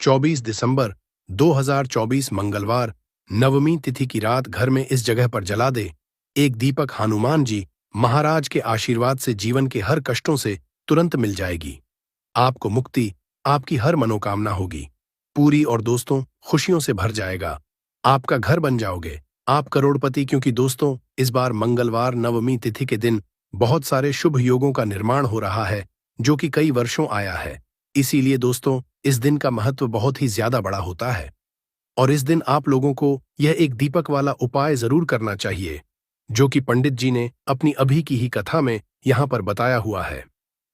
24 दिसंबर 2024 मंगलवार नवमी तिथि की रात घर में इस जगह पर जला दे। एक दीपक हनुमान जी महाराज के आशीर्वाद से जीवन के हर कष्टों से तुरंत मिल जाएगी। आपको मुक्ति, आपकी हर मनोकामना होगी पूरी और दोस्तों खुशियों से भर जाएगा। आपका घर बन जाओगे, आप करोड़पति। क्योंकि दोस्तों इस बार मंगलवार नवमी तिथि के दिन बहुत सारे शुभ योगों का निर्माण हो रहा है जो कि कई वर्षों आया है। इसीलिए दोस्तों इस दिन का महत्व बहुत ही ज्यादा बड़ा होता है और इस दिन आप लोगों को यह एक दीपक वाला उपाय जरूर करना चाहिए जो कि पंडित जी ने अपनी अभी की ही कथा में यहाँ पर बताया हुआ है।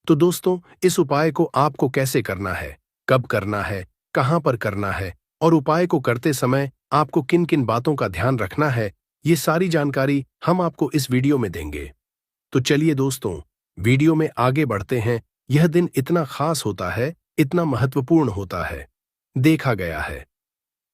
तो दोस्तों इस उपाय को आपको कैसे करना है, कब करना है, कहाँ पर करना है और उपाय को करते समय आपको किन किन बातों का ध्यान रखना है, ये सारी जानकारी हम आपको इस वीडियो में देंगे। तो चलिए दोस्तों वीडियो में आगे बढ़ते हैं। यह दिन इतना खास होता है, इतना महत्वपूर्ण होता है। देखा गया है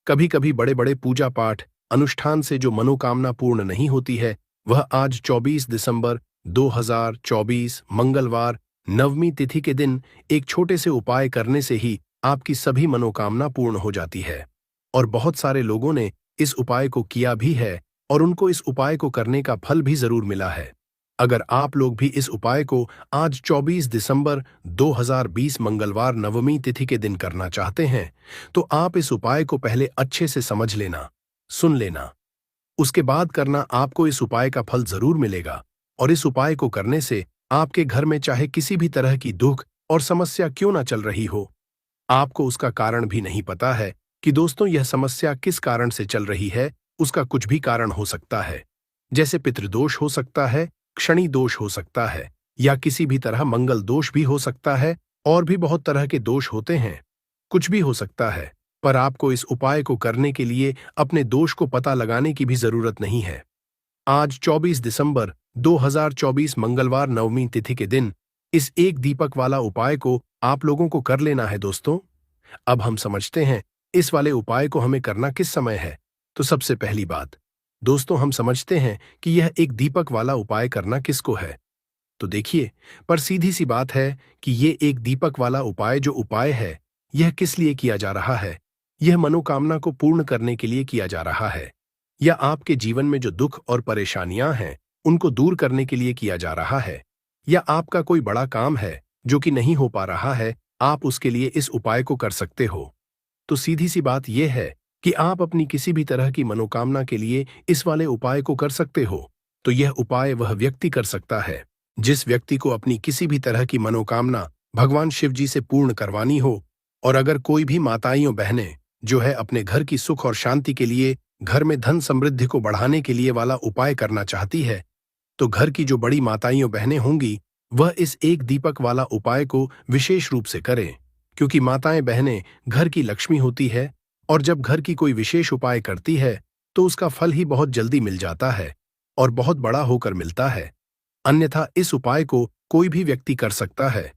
कभी कभी बड़े बड़े पूजा पाठ अनुष्ठान से जो मनोकामना पूर्ण नहीं होती है, वह आज 24 दिसंबर 2024 मंगलवार नवमी तिथि के दिन एक छोटे से उपाय करने से ही आपकी सभी मनोकामना पूर्ण हो जाती है। और बहुत सारे लोगों ने इस उपाय को किया भी है और उनको इस उपाय को करने का फल भी जरूर मिला है। अगर आप लोग भी इस उपाय को आज 24 दिसंबर 2020 मंगलवार नवमी तिथि के दिन करना चाहते हैं, तो आप इस उपाय को पहले अच्छे से समझ लेना, सुन लेना, उसके बाद करना। आपको इस उपाय का फल जरूर मिलेगा और इस उपाय को करने से आपके घर में चाहे किसी भी तरह की दुख और समस्या क्यों ना चल रही हो, आपको उसका कारण भी नहीं पता है कि दोस्तों यह समस्या किस कारण से चल रही है। उसका कुछ भी कारण हो सकता है, जैसे पितृदोष हो सकता है, शनि दोष हो सकता है, या किसी भी तरह मंगल दोष भी हो सकता है, और भी बहुत तरह के दोष होते हैं। कुछ भी हो सकता है, पर आपको इस उपाय को करने के लिए अपने दोष को पता लगाने की भी जरूरत नहीं है। आज 24 दिसंबर 2024 मंगलवार नवमी तिथि के दिन इस एक दीपक वाला उपाय को आप लोगों को कर लेना है। दोस्तों अब हम समझते हैं इस वाले उपाय को हमें करना किस समय है। तो सबसे पहली बात दोस्तों हम समझते हैं कि यह एक दीपक वाला उपाय करना किसको है। तो देखिए, पर सीधी सी बात है कि ये एक दीपक वाला उपाय जो उपाय है यह किस लिए किया जा रहा है। यह मनोकामना को पूर्ण करने के लिए किया जा रहा है, या आपके जीवन में जो दुख और परेशानियां हैं उनको दूर करने के लिए किया जा रहा है, या आपका कोई बड़ा काम है जो कि नहीं हो पा रहा है, आप उसके लिए इस उपाय को कर सकते हो। तो सीधी सी बात यह है कि आप अपनी किसी भी तरह की मनोकामना के लिए इस वाले उपाय को कर सकते हो। तो यह उपाय वह व्यक्ति कर सकता है जिस व्यक्ति को अपनी किसी भी तरह की मनोकामना भगवान शिव जी से पूर्ण करवानी हो। और अगर कोई भी माताइयों बहनें जो है अपने घर की सुख और शांति के लिए, घर में धन समृद्धि को बढ़ाने के लिए वाला उपाय करना चाहती है, तो घर की जो बड़ी माताइयों बहनें होंगी वह इस एक दीपक वाला उपाय को विशेष रूप से करें। क्योंकि माताएं बहनें घर की लक्ष्मी होती है और जब घर की कोई विशेष उपाय करती है तो उसका फल ही बहुत जल्दी मिल जाता है और बहुत बड़ा होकर मिलता है। अन्यथा इस उपाय को कोई भी व्यक्ति कर सकता है,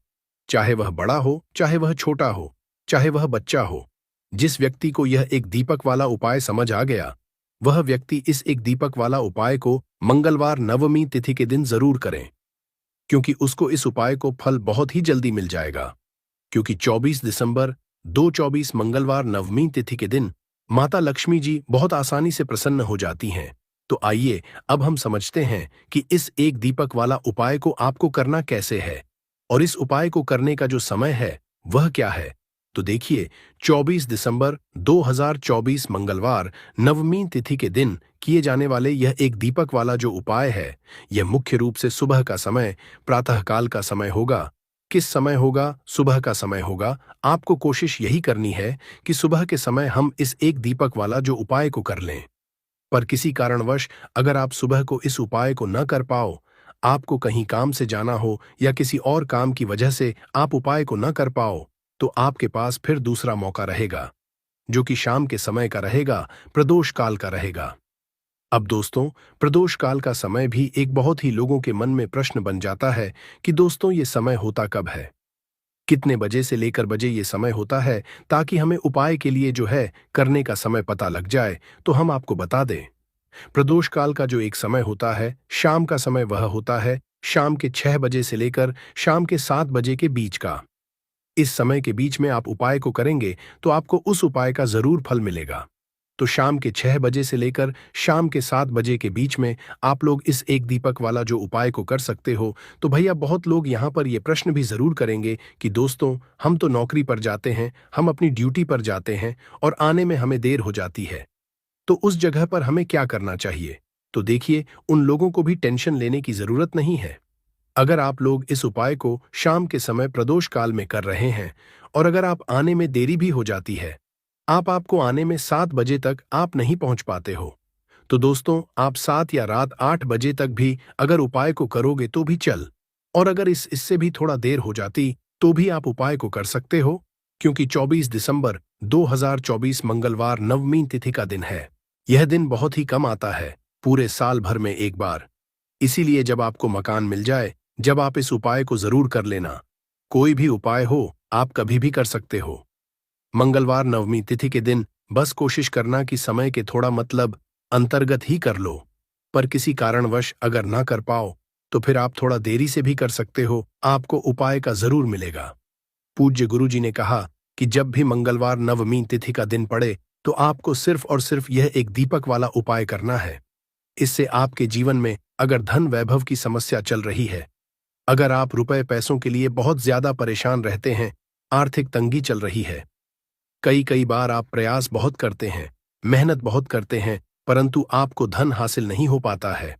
चाहे वह बड़ा हो, चाहे वह छोटा हो, चाहे वह बच्चा हो। जिस व्यक्ति को यह एक दीपक वाला उपाय समझ आ गया, वह व्यक्ति इस एक दीपक वाला उपाय को मंगलवार नवमी तिथि के दिन जरूर करें, क्योंकि उसको इस उपाय को फल बहुत ही जल्दी मिल जाएगा। क्योंकि 24 दिसंबर 2024 मंगलवार नवमी तिथि के दिन माता लक्ष्मी जी बहुत आसानी से प्रसन्न हो जाती हैं। तो आइए अब हम समझते हैं कि इस एक दीपक वाला उपाय को आपको करना कैसे है और इस उपाय को करने का जो समय है वह क्या है। तो देखिए, 24 दिसंबर 2024 मंगलवार नवमी तिथि के दिन किए जाने वाले यह एक दीपक वाला जो उपाय है, यह मुख्य रूप से सुबह का समय, प्रातःकाल का समय होगा। किस समय होगा? सुबह का समय होगा। आपको कोशिश यही करनी है कि सुबह के समय हम इस एक दीपक वाला जो उपाय को कर लें। पर किसी कारणवश अगर आप सुबह को इस उपाय को न कर पाओ, आपको कहीं काम से जाना हो या किसी और काम की वजह से आप उपाय को न कर पाओ, तो आपके पास फिर दूसरा मौका रहेगा जो कि शाम के समय का रहेगा, प्रदोष काल का रहेगा। अब दोस्तों प्रदोष काल का समय भी एक बहुत ही लोगों के मन में प्रश्न बन जाता है कि दोस्तों ये समय होता कब है, कितने बजे से लेकर बजे ये समय होता है, ताकि हमें उपाय के लिए जो है करने का समय पता लग जाए। तो हम आपको बता दें, प्रदोष काल का जो एक समय होता है, शाम का समय वह होता है शाम के 6 बजे से लेकर शाम के 7 बजे के बीच का। इस समय के बीच में आप उपाय को करेंगे तो आपको उस उपाय का जरूर फल मिलेगा। तो शाम के 6 बजे से लेकर शाम के 7 बजे के बीच में आप लोग इस एक दीपक वाला जो उपाय को कर सकते हो। तो भैया बहुत लोग यहाँ पर ये प्रश्न भी जरूर करेंगे कि दोस्तों, हम तो नौकरी पर जाते हैं, हम अपनी ड्यूटी पर जाते हैं और आने में हमें देर हो जाती है, तो उस जगह पर हमें क्या करना चाहिए? तो देखिए, उन लोगों को भी टेंशन लेने की जरूरत नहीं है। अगर आप लोग इस उपाय को शाम के समय प्रदोष काल में कर रहे हैं और अगर आप आने में देरी भी हो जाती है, आपको आने में 7 बजे तक आप नहीं पहुंच पाते हो, तो दोस्तों आप 7 या रात 8 बजे तक भी अगर उपाय को करोगे तो भी चल, और अगर इससे भी थोड़ा देर हो जाती तो भी आप उपाय को कर सकते हो, क्योंकि 24 दिसंबर 2024 मंगलवार नवमी तिथि का दिन है। यह दिन बहुत ही कम आता है, पूरे साल भर में एक बार। इसीलिए जब आपको मकान मिल जाए, जब आप इस उपाय को जरूर कर लेना। कोई भी उपाय हो, आप कभी भी कर सकते हो। मंगलवार नवमी तिथि के दिन बस कोशिश करना कि समय के थोड़ा मतलब अंतर्गत ही कर लो, पर किसी कारणवश अगर ना कर पाओ तो फिर आप थोड़ा देरी से भी कर सकते हो, आपको उपाय का जरूर मिलेगा। पूज्य गुरुजी ने कहा कि जब भी मंगलवार नवमी तिथि का दिन पड़े तो आपको सिर्फ और सिर्फ यह एक दीपक वाला उपाय करना है। इससे आपके जीवन में अगर धन वैभव की समस्या चल रही है, अगर आप रुपए पैसों के लिए बहुत ज्यादा परेशान रहते हैं, आर्थिक तंगी चल रही है, कई बार आप प्रयास बहुत करते हैं, मेहनत बहुत करते हैं, परंतु आपको धन हासिल नहीं हो पाता है,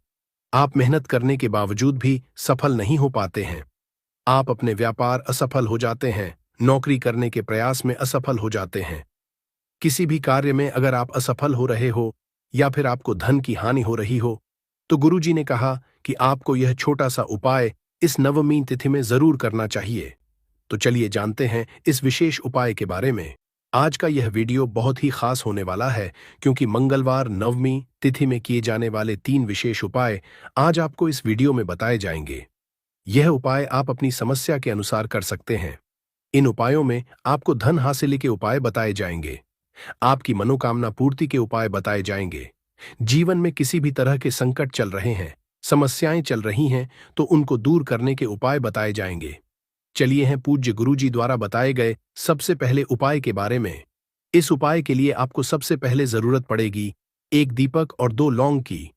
आप मेहनत करने के बावजूद भी सफल नहीं हो पाते हैं, आप अपने व्यापार असफल हो जाते हैं, नौकरी करने के प्रयास में असफल हो जाते हैं, किसी भी कार्य में अगर आप असफल हो रहे हो या फिर आपको धन की हानि हो रही हो, तो गुरुजी ने कहा कि आपको यह छोटा सा उपाय इस नवमी तिथि में जरूर करना चाहिए। तो चलिए जानते हैं इस विशेष उपाय के बारे में। आज का यह वीडियो बहुत ही खास होने वाला है, क्योंकि मंगलवार नवमी तिथि में किए जाने वाले 3 विशेष उपाय आज आपको इस वीडियो में बताए जाएंगे। यह उपाय आप अपनी समस्या के अनुसार कर सकते हैं। इन उपायों में आपको धन हासिल के उपाय बताए जाएंगे, आपकी मनोकामना पूर्ति के उपाय बताए जाएंगे। जीवन में किसी भी तरह के संकट चल रहे हैं, समस्याएं चल रही हैं, तो उनको दूर करने के उपाय बताए जाएंगे। चलिए हैं पूज्य गुरुजी द्वारा बताए गए सबसे पहले उपाय के बारे में। इस उपाय के लिए आपको सबसे पहले जरूरत पड़ेगी एक दीपक और 2 लौंग की।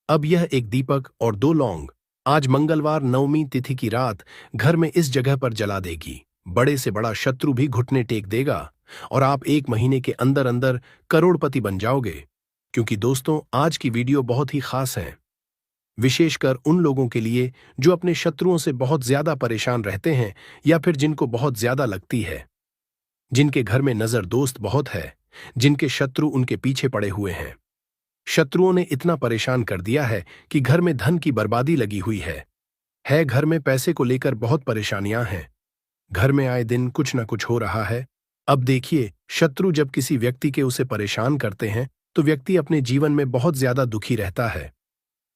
अब यह एक दीपक और 2 लौंग आज मंगलवार नवमी तिथि की रात घर में इस जगह पर जला देगी। बड़े से बड़ा शत्रु भी घुटने टेक देगा और आप 1 महीने के अंदर अंदर करोड़पति बन जाओगे। क्योंकि दोस्तों आज की वीडियो बहुत ही खास है, विशेषकर उन लोगों के लिए जो अपने शत्रुओं से बहुत ज्यादा परेशान रहते हैं या फिर जिनको बहुत ज्यादा लगती है, जिनके घर में नजर दोस्त बहुत है, जिनके शत्रु उनके पीछे पड़े हुए हैं। शत्रुओं ने इतना परेशान कर दिया है कि घर में धन की बर्बादी लगी हुई है घर में पैसे को लेकर बहुत परेशानियां हैं, घर में आए दिन कुछ न कुछ हो रहा है। अब देखिए, शत्रु जब किसी व्यक्ति के उसे परेशान करते हैं तो व्यक्ति अपने जीवन में बहुत ज्यादा दुखी रहता है।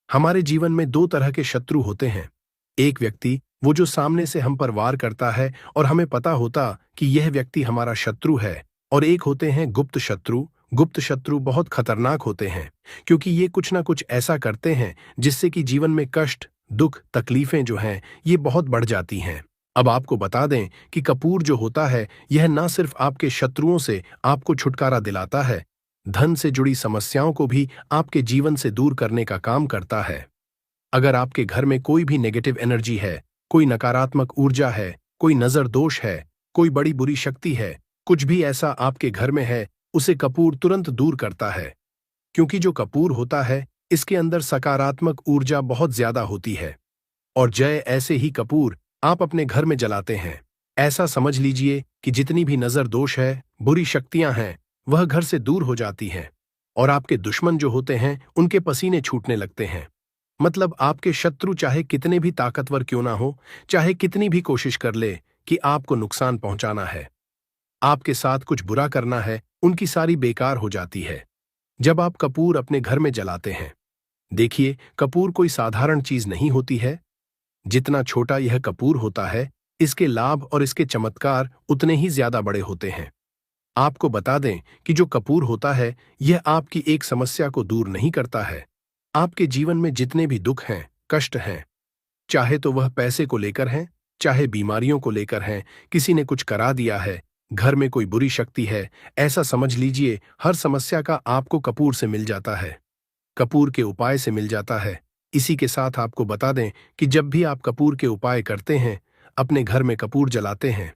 हमारे जीवन में 2 तरह के शत्रु होते हैं। एक व्यक्ति वो जो सामने से हम पर वार करता है और हमें पता होता कि यह व्यक्ति हमारा शत्रु है, और एक होते हैं गुप्त शत्रु। गुप्त शत्रु बहुत खतरनाक होते हैं, क्योंकि ये कुछ ना कुछ ऐसा करते हैं जिससे कि जीवन में कष्ट, दुख, तकलीफें जो हैं ये बहुत बढ़ जाती हैं। अब आपको बता दें कि कपूर जो होता है यह ना सिर्फ आपके शत्रुओं से आपको छुटकारा दिलाता है, धन से जुड़ी समस्याओं को भी आपके जीवन से दूर करने का काम करता है। अगर आपके घर में कोई भी नेगेटिव एनर्जी है, कोई नकारात्मक ऊर्जा है, कोई नजर दोष है, कोई बड़ी बुरी शक्ति है, कुछ भी ऐसा आपके घर में है, उसे कपूर तुरंत दूर करता है। क्योंकि जो कपूर होता है इसके अंदर सकारात्मक ऊर्जा बहुत ज्यादा होती है, और जय ऐसे ही कपूर आप अपने घर में जलाते हैं, ऐसा समझ लीजिए कि जितनी भी नजर दोष है, बुरी शक्तियां हैं, वह घर से दूर हो जाती हैं, और आपके दुश्मन जो होते हैं उनके पसीने छूटने लगते हैं। मतलब आपके शत्रु चाहे कितने भी ताकतवर क्यों ना हो, चाहे कितनी भी कोशिश कर ले कि आपको नुकसान पहुंचाना है, आपके साथ कुछ बुरा करना है, उनकी सारी बेकार हो जाती है जब आप कपूर अपने घर में जलाते हैं। देखिए, कपूर कोई साधारण चीज नहीं होती है। जितना छोटा यह कपूर होता है, इसके लाभ और इसके चमत्कार उतने ही ज्यादा बड़े होते हैं। आपको बता दें कि जो कपूर होता है यह आपकी एक समस्या को दूर नहीं करता है। आपके जीवन में जितने भी दुख हैं, कष्ट हैं, चाहे तो वह पैसे को लेकर हैं, चाहे बीमारियों को लेकर हैं, किसी ने कुछ करा दिया है, घर में कोई बुरी शक्ति है, ऐसा समझ लीजिए हर समस्या का आपको कपूर से मिल जाता है, कपूर के उपाय से मिल जाता है। इसी के साथ आपको बता दें कि जब भी आप कपूर के उपाय करते हैं, अपने घर में कपूर जलाते हैं,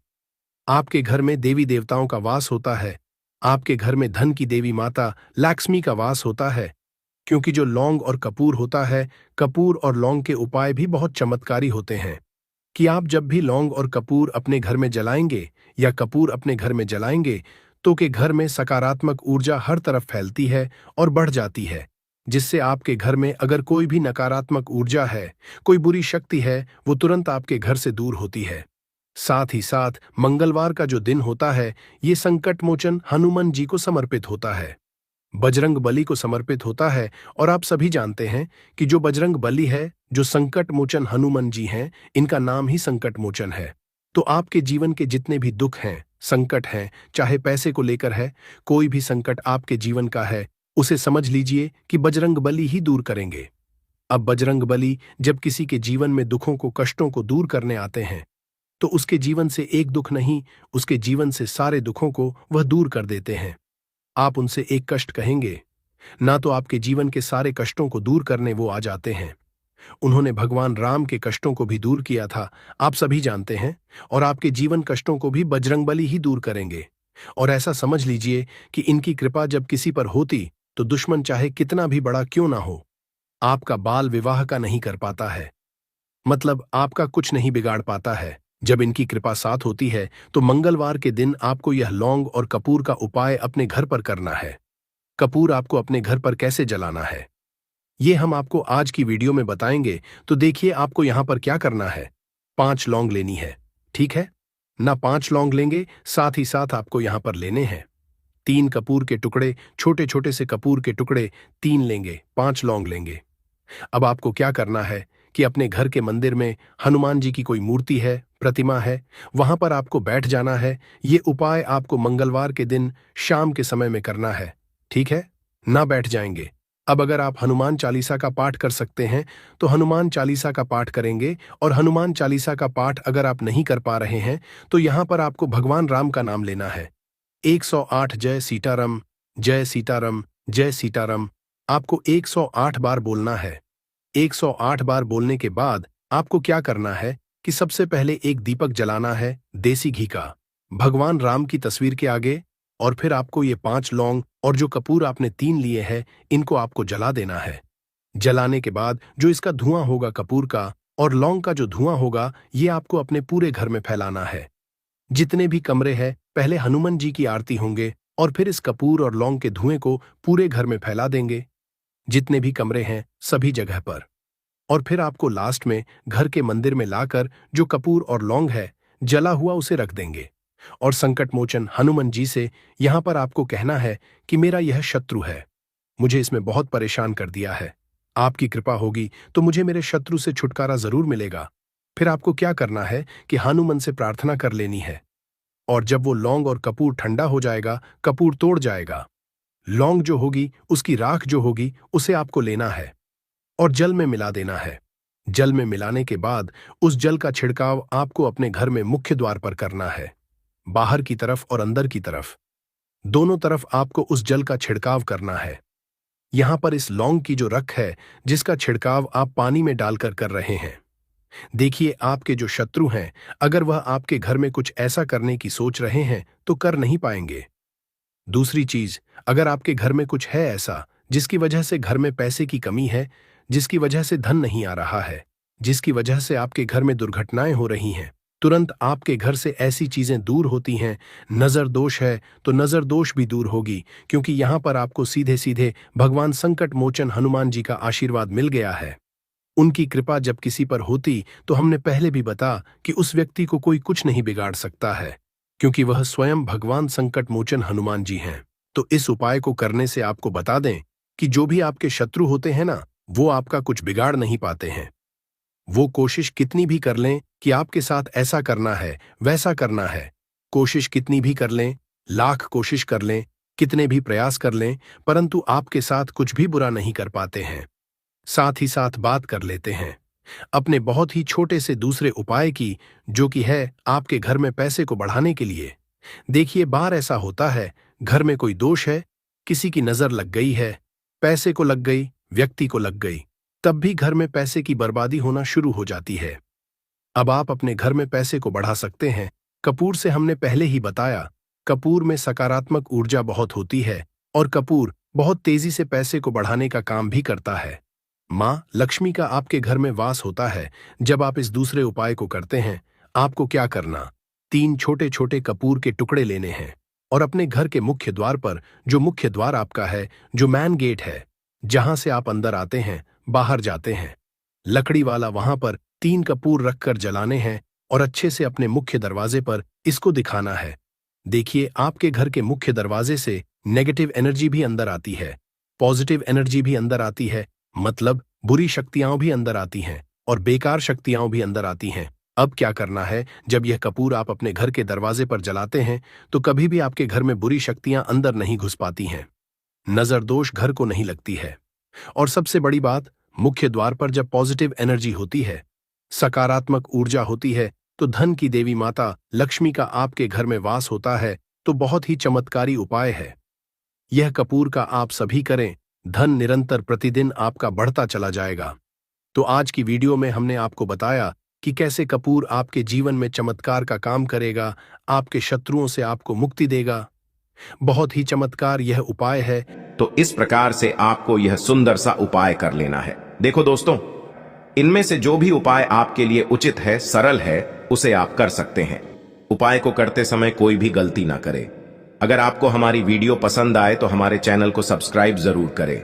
आपके घर में देवी देवताओं का वास होता है, आपके घर में धन की देवी माता लक्ष्मी का वास होता है। क्योंकि जो लौंग और कपूर होता है, कपूर और लौंग के उपाय भी बहुत चमत्कारी होते हैं कि आप जब भी लौंग और कपूर अपने घर में जलाएंगे या कपूर अपने घर में जलाएंगे तो के घर में सकारात्मक ऊर्जा हर तरफ फैलती है और बढ़ जाती है, जिससे आपके घर में अगर कोई भी नकारात्मक ऊर्जा है, कोई बुरी शक्ति है, वो तुरंत आपके घर से दूर होती है। साथ ही साथ मंगलवार का जो दिन होता है, ये संकट मोचन हनुमान जी को समर्पित होता है, बजरंग बली को समर्पित होता है। और आप सभी जानते हैं कि जो बजरंग बली है, जो संकट मोचन हनुमान जी हैं, इनका नाम ही संकट मोचन है। तो आपके जीवन के जितने भी दुख हैं, संकट हैं, चाहे पैसे को लेकर है, कोई भी संकट आपके जीवन का है, उसे समझ लीजिए कि बजरंग बली ही दूर करेंगे। अब बजरंग बली जब किसी के जीवन में दुखों को, कष्टों को दूर करने आते हैं, तो उसके जीवन से एक दुख नहीं, उसके जीवन से सारे दुखों को वह दूर कर देते हैं। आप उनसे एक कष्ट कहेंगे ना, तो आपके जीवन के सारे कष्टों को दूर करने वो आ जाते हैं। उन्होंने भगवान राम के कष्टों को भी दूर किया था, आप सभी जानते हैं, और आपके जीवन कष्टों को भी बजरंगबली ही दूर करेंगे। और ऐसा समझ लीजिए कि इनकी कृपा जब किसी पर होती तो दुश्मन चाहे कितना भी बड़ा क्यों ना हो, आपका बाल विवाह का नहीं कर पाता है, मतलब आपका कुछ नहीं बिगाड़ पाता है। जब इनकी कृपा साथ होती है तो मंगलवार के दिन आपको यह लौंग और कपूर का उपाय अपने घर पर करना है। कपूर आपको अपने घर पर कैसे जलाना है, ये हम आपको आज की वीडियो में बताएंगे। तो देखिए आपको यहां पर क्या करना है। 5 लौंग लेनी है, ठीक है ना? 5 लौंग लेंगे, साथ ही साथ आपको यहां पर लेने हैं 3 कपूर के टुकड़े, छोटे छोटे से कपूर के टुकड़े 3 लेंगे, 5 लौंग लेंगे। अब आपको क्या करना है कि अपने घर के मंदिर में हनुमान जी की कोई मूर्ति है, प्रतिमा है, वहां पर आपको बैठ जाना है। ये उपाय आपको मंगलवार के दिन शाम के समय में करना है, ठीक है ना? बैठ जाएंगे। अब अगर आप हनुमान चालीसा का पाठ कर सकते हैं तो हनुमान चालीसा का पाठ करेंगे, और हनुमान चालीसा का पाठ अगर आप नहीं कर पा रहे हैं तो यहां पर आपको भगवान राम का नाम लेना है। 108 जय सीताराम, जय सीताराम, जय सीताराम, आपको 108 बार बोलना है। 108 बार बोलने के बाद आपको क्या करना है कि सबसे पहले एक दीपक जलाना है देसी घी का, भगवान राम की तस्वीर के आगे, और फिर आपको ये 5 लौंग और जो कपूर आपने 3 लिए हैं, इनको आपको जला देना है। जलाने के बाद जो इसका धुआं होगा, कपूर का और लौंग का जो धुआं होगा, ये आपको अपने पूरे घर में फैलाना है। जितने भी कमरे हैं, पहले हनुमान जी की आरती होंगे और फिर इस कपूर और लौंग के धुएं को पूरे घर में फैला देंगे, जितने भी कमरे हैं सभी जगह पर। और फिर आपको लास्ट में घर के मंदिर में लाकर जो कपूर और लौंग है जला हुआ, उसे रख देंगे। और संकट मोचन हनुमान जी से यहां पर आपको कहना है कि मेरा यह शत्रु है, मुझे इसमें बहुत परेशान कर दिया है, आपकी कृपा होगी तो मुझे मेरे शत्रु से छुटकारा जरूर मिलेगा। फिर आपको क्या करना है कि हनुमान से प्रार्थना कर लेनी है, और जब वो लौंग और कपूर ठंडा हो जाएगा, कपूर तोड़ जाएगा, लौंग जो होगी उसकी राख जो होगी उसे आपको लेना है और जल में मिला देना है। जल में मिलाने के बाद उस जल का छिड़काव आपको अपने घर में मुख्य द्वार पर करना है, बाहर की तरफ और अंदर की तरफ, दोनों तरफ आपको उस जल का छिड़काव करना है। यहां पर इस लौंग की जो रख है, जिसका छिड़काव आप पानी में डालकर कर रहे हैं, देखिए आपके जो शत्रु हैं, अगर वह आपके घर में कुछ ऐसा करने की सोच रहे हैं तो कर नहीं पाएंगे। दूसरी चीज, अगर आपके घर में कुछ है ऐसा जिसकी वजह से घर में पैसे की कमी है, जिसकी वजह से धन नहीं आ रहा है, जिसकी वजह से आपके घर में दुर्घटनाएं हो रही हैं, तुरंत आपके घर से ऐसी चीजें दूर होती हैं। नजर दोष है तो नजर दोष भी दूर होगी, क्योंकि यहां पर आपको सीधे सीधे भगवान संकट मोचन हनुमान जी का आशीर्वाद मिल गया है। उनकी कृपा जब किसी पर होती तो हमने पहले भी बता कि उस व्यक्ति को कोई कुछ नहीं बिगाड़ सकता है, क्योंकि वह स्वयं भगवान संकट मोचन हनुमान जी हैं। तो इस उपाय को करने से आपको बता दें कि जो भी आपके शत्रु होते हैं ना, वो आपका कुछ बिगाड़ नहीं पाते हैं। वो कोशिश कितनी भी कर लें कि आपके साथ ऐसा करना है, वैसा करना है, कोशिश कितनी भी कर लें, लाख कोशिश कर लें, कितने भी प्रयास कर लें, परंतु आपके साथ कुछ भी बुरा नहीं कर पाते हैं। साथ ही साथ बात कर लेते हैं, अपने बहुत ही छोटे से दूसरे उपाय की, जो कि है आपके घर में पैसे को बढ़ाने के लिए। देखिए, बार ऐसा होता है, घर में कोई दोष है, किसी की नजर लग गई है, पैसे को लग गई, व्यक्ति को लग गई, तब भी घर में पैसे की बर्बादी होना शुरू हो जाती है। अब आप अपने घर में पैसे को बढ़ा सकते हैं। कपूर से हमने पहले ही बताया, कपूर में सकारात्मक ऊर्जा बहुत होती है और कपूर बहुत तेजी से पैसे को बढ़ाने का काम भी करता है। माँ लक्ष्मी का आपके घर में वास होता है। जब आप इस दूसरे उपाय को करते हैं, आपको क्या करना, 3 छोटे छोटे कपूर के टुकड़े लेने हैं और अपने घर के मुख्य द्वार पर, जो मुख्य द्वार आपका है, जो मैन गेट है, जहां से आप अंदर आते हैं, बाहर जाते हैं, लकड़ी वाला, वहां पर 3 कपूर रखकर जलाने हैं और अच्छे से अपने मुख्य दरवाजे पर इसको दिखाना है। देखिए, आपके घर के मुख्य दरवाजे से नेगेटिव एनर्जी भी अंदर आती है, पॉजिटिव एनर्जी भी अंदर आती है, मतलब बुरी शक्तियां भी अंदर आती हैं और बेकार शक्तियां भी अंदर आती हैं। अब क्या करना है, जब यह कपूर आप अपने घर के दरवाजे पर जलाते हैं, तो कभी भी आपके घर में बुरी शक्तियां अंदर नहीं घुस पाती हैं, नजर दोष घर को नहीं लगती है। और सबसे बड़ी बात, मुख्य द्वार पर जब पॉजिटिव एनर्जी होती है, सकारात्मक ऊर्जा होती है, तो धन की देवी माता लक्ष्मी का आपके घर में वास होता है। तो बहुत ही चमत्कारी उपाय है यह कपूर का, आप सभी करें, धन निरंतर प्रतिदिन आपका बढ़ता चला जाएगा। तो आज की वीडियो में हमने आपको बताया कि कैसे कपूर आपके जीवन में चमत्कार का काम करेगा, आपके शत्रुओं से आपको मुक्ति देगा। बहुत ही चमत्कार यह उपाय है। तो इस प्रकार से आपको यह सुंदर सा उपाय कर लेना है। देखो दोस्तों, इनमें से जो भी उपाय आपके लिए उचित है, सरल है, उसे आप कर सकते हैं। उपाय को करते समय कोई भी गलती ना करे। अगर आपको हमारी वीडियो पसंद आए तो हमारे चैनल को सब्सक्राइब जरूर करें।